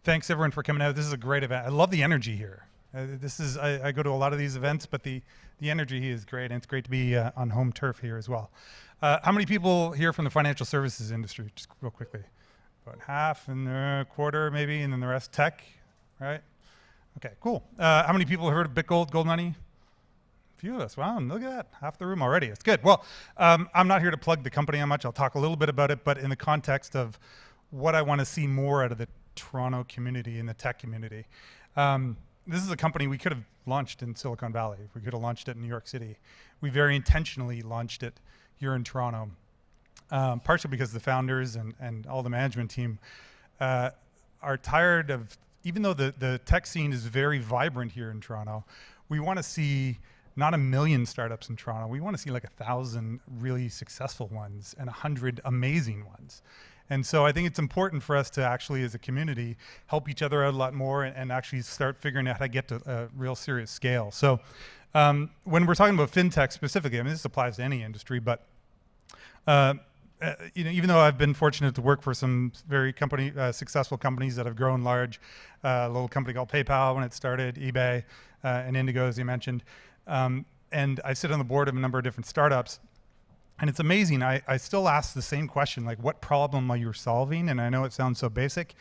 Thanks everyone for coming out. This is a great event. I love the energy here. I go to a lot of these events, but the energy here is great, and it's great to be on home turf here as well. How many people here from the financial services industry? Just real quickly. About half and a quarter maybe, and then the rest tech, right? Okay, cool. How many people have heard of BitGold, Goldmoney? A few of us. Wow, look at that. Half the room already. It's good. Well, I'm not here to plug the company on much. I'll talk a little bit about it, but in the context of what I want to see more out of the Toronto community and the tech community. This is a company we could have launched in Silicon Valley. We could have launched it in New York City. We very intentionally launched it here in Toronto, partially because the founders and all the management team are tired of, even though the tech scene is very vibrant here in Toronto, we want to see not 1 million startups in Toronto. We want to see like 1,000 really successful ones and 100 amazing ones. And so I think it's important for us to actually, as a community, help each other out a lot more and actually start figuring out how to get to a real serious scale. So when we're talking about fintech specifically, I mean, this applies to any industry, but even though I've been fortunate to work for some very successful companies that have grown large, a little company called PayPal when it started, eBay, and Indigo, as you mentioned, and I sit on the board of a number of different startups. And it's amazing, I still ask the same question, like what problem are you solving? And I know it sounds so basic,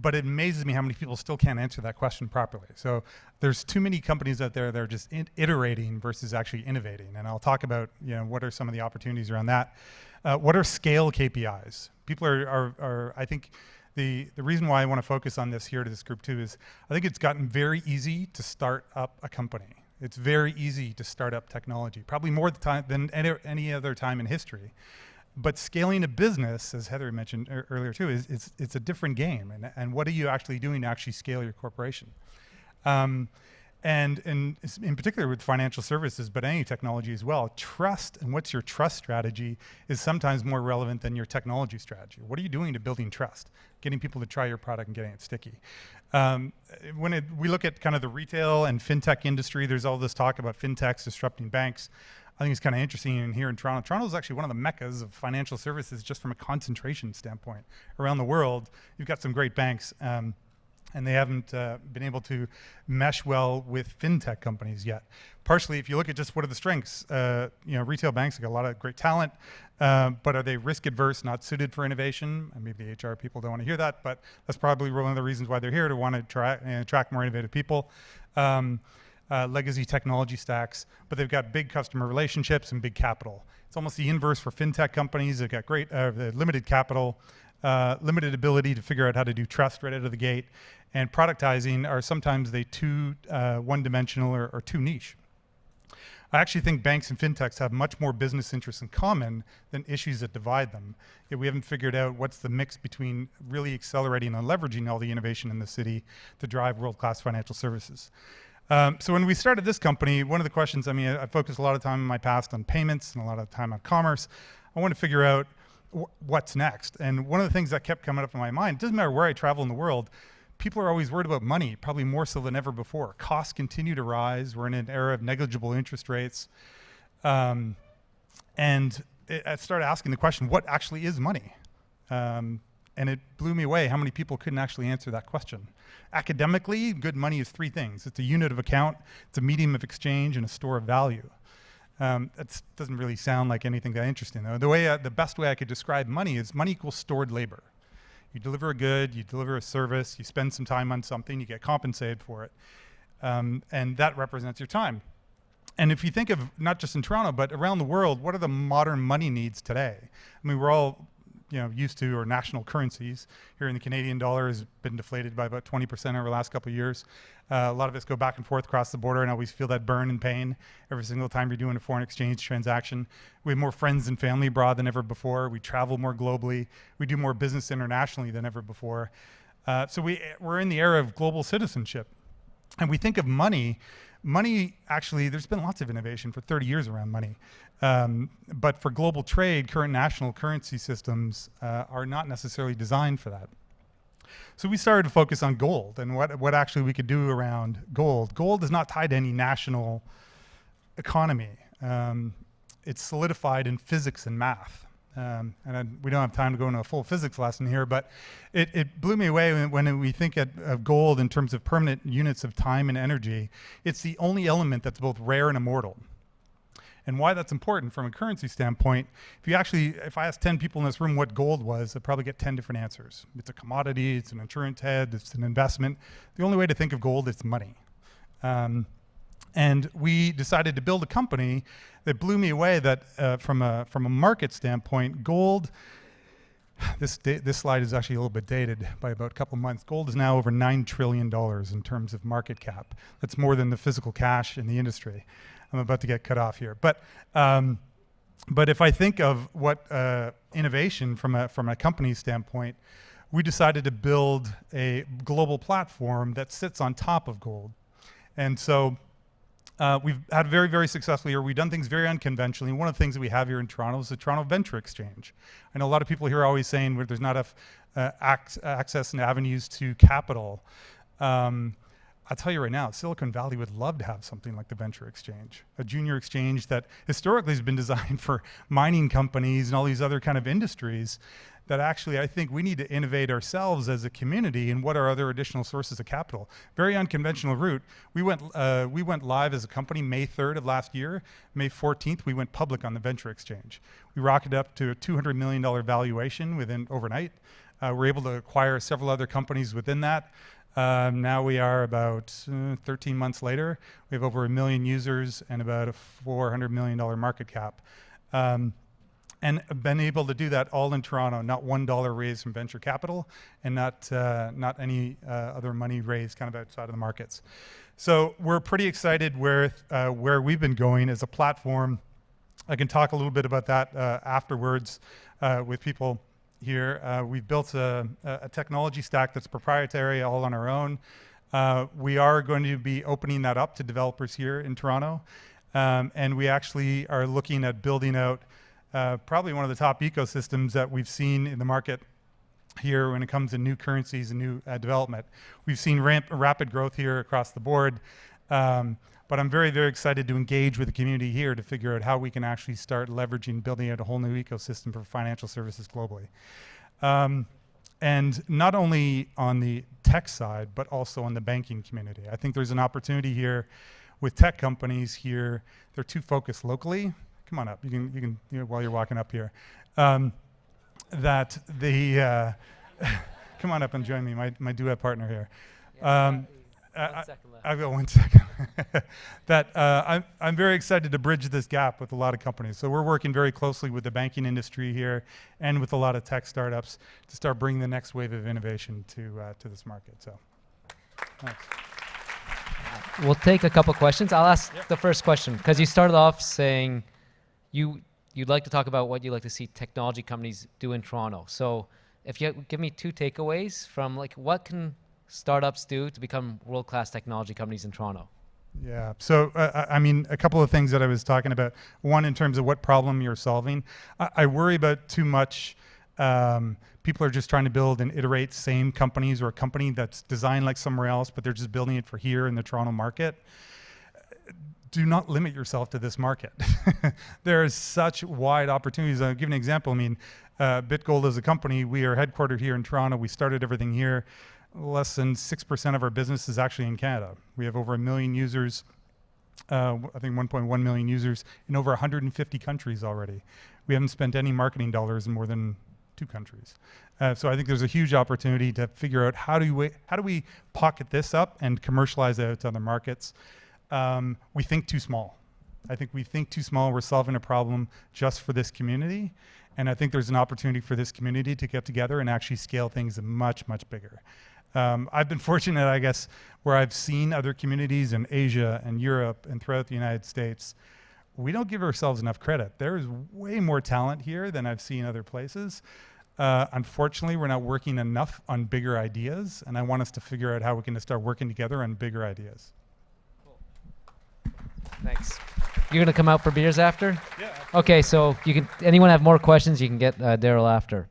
but it amazes me how many people still can't answer that question properly. So there's too many companies out there that are just iterating versus actually innovating. And I'll talk about what are some of the opportunities around that. What are scale KPIs? People are I think the reason why I want to focus on this here to this group too is I think it's gotten very easy to start up a company. It's very easy to start up technology, probably more than any other time in history. But scaling a business, as Heather mentioned earlier too, it's a different game. And what are you actually doing to actually scale your corporation? And in particular with financial services, but any technology as well, trust and what's your trust strategy is sometimes more relevant than your technology strategy. What are you doing to building trust? Getting people to try your product and getting it sticky. We look at kind of the retail and fintech industry, there's all this talk about fintechs disrupting banks. I think it's kind of interesting in here in Toronto. Toronto is actually one of the meccas of financial services just from a concentration standpoint. Around the world, you've got some great banks. And they haven't been able to mesh well with fintech companies yet. Partially, if you look at just what are the strengths, retail banks have got a lot of great talent, but are they risk adverse, not suited for innovation? And maybe the HR people don't want to hear that, but that's probably one of the reasons why they're here, to want to attract more innovative people. Legacy technology stacks, but they've got big customer relationships and big capital. It's almost the inverse for fintech companies. They've got great limited capital, limited ability to figure out how to do trust right out of the gate, and productizing are sometimes they too one-dimensional or too niche. I actually think banks and fintechs have much more business interests in common than issues that divide them. Yet we haven't figured out what's the mix between really accelerating and leveraging all the innovation in the city to drive world-class financial services. So when we started this company, one of the questions, I focused a lot of time in my past on payments and a lot of time on commerce. I want to figure out what's next. And one of the things that kept coming up in my mind, it doesn't matter where I travel in the world, people are always worried about money, probably more so than ever before. Costs continue to rise. We're in an era of negligible interest rates. And I started asking the question, what actually is money? And it blew me away how many people couldn't actually answer that question. Academically, good money is 3 things. It's a unit of account, it's a medium of exchange, and a store of value. That doesn't really sound like anything that interesting though. The best way I could describe money is money equals stored labor. You deliver a good, you deliver a service, you spend some time on something, you get compensated for it. And that represents your time. And if you think of not just in Toronto, but around the world, what are the modern money needs today? We're all used to, or national currencies. Here in the Canadian dollar has been deflated by about 20% over the last couple of years. A lot of us go back and forth across the border and always feel that burn and pain every single time you're doing a foreign exchange transaction. We have more friends and family abroad than ever before. We travel more globally. We do more business internationally than ever before. So we're in the era of global citizenship. And we think of money. Money, actually, there's been lots of innovation for 30 years around money. But for global trade, current national currency systems are not necessarily designed for that. So we started to focus on gold and what actually we could do around gold. Gold is not tied to any national economy. It's solidified in physics and math. We don't have time to go into a full physics lesson here, but it blew me away when we think of gold in terms of permanent units of time and energy. It's the only element that's both rare and immortal. And why that's important from a currency standpoint, if I asked 10 people in this room what gold was, I'd probably get 10 different answers. It's a commodity, it's an insurance hedge, it's an investment. The only way to think of gold is money. And we decided to build a company that blew me away that from a market standpoint, gold, this slide is actually a little bit dated by about a couple months. Gold is now over $9 trillion in terms of market cap. That's more than the physical cash in the industry. I'm about to get cut off here. But if I think of what innovation from a company standpoint, we decided to build a global platform that sits on top of gold. And so we've had a very, very successful year. We've done things very unconventionally. One of the things that we have here in Toronto is the Toronto Venture Exchange. I know a lot of people here are always saying there's not enough access and avenues to capital. I'll tell you right now, Silicon Valley would love to have something like the Venture Exchange, a junior exchange that historically has been designed for mining companies and all these other kind of industries that actually I think we need to innovate ourselves as a community and what are other additional sources of capital. Very unconventional route. We went live as a company May 3rd of last year. May 14th, we went public on the Venture Exchange. We rocketed up to a $200 million valuation overnight. We're able to acquire several other companies within that. Now we are about 13 months later. We have over 1 million users and about a $400 million market cap. And been able to do that all in Toronto, not $1 raised from venture capital and not any other money raised kind of outside of the markets. So we're pretty excited where we've been going as a platform. I can talk a little bit about that afterwards with people here. We've built a technology stack that's proprietary, all on our own. We are going to be opening that up to developers here in Toronto. And we actually are looking at building out probably one of the top ecosystems that we've seen in the market here when it comes to new currencies and new development. We've seen rapid growth here across the board. But I'm very, very excited to engage with the community here to figure out how we can actually start leveraging, building out a whole new ecosystem for financial services globally. And not only on the tech side, but also on the banking community. I think there's an opportunity here with tech companies here. They're too focused locally. Come on up, you can while you're walking up here. Come on up and join me, my duet partner here. I've got 1 second. I'm very excited to bridge this gap with a lot of companies. So we're working very closely with the banking industry here and with a lot of tech startups to start bringing the next wave of innovation to this market. So, thanks. We'll take a couple questions. I'll ask the first question because you started off saying you'd like to talk about what you'd like to see technology companies do in Toronto. So if you give me 2 takeaways from what can startups do to become world-class technology companies in Toronto? Yeah, so I mean, a couple of things that I was talking about. One, in terms of what problem you're solving. I worry about too much. People are just trying to build and iterate same companies or a company that's designed like somewhere else, but they're just building it for here in the Toronto market. Do not limit yourself to this market. There is such wide opportunities. I'll give an example. I mean, BitGold as a company, we are headquartered here in Toronto. We started everything here. Less than 6% of our business is actually in Canada. We have over 1 million users, I think 1.1 million users in over 150 countries already. We haven't spent any marketing dollars in more than 2 countries. So I think there's a huge opportunity to figure out how do we pocket this up and commercialize it out to other markets. We think too small. I think we think too small. We're solving a problem just for this community. And I think there's an opportunity for this community to get together and actually scale things much, much bigger. I've been fortunate, I guess, where I've seen other communities in Asia and Europe and throughout the United States. We don't give ourselves enough credit. There is way more talent here than I've seen other places. Unfortunately, we're not working enough on bigger ideas, and I want us to figure out how we can start working together on bigger ideas. Cool. Thanks. You're gonna come out for beers after? Yeah. Absolutely. Okay, so anyone have more questions, you can get Darrell after.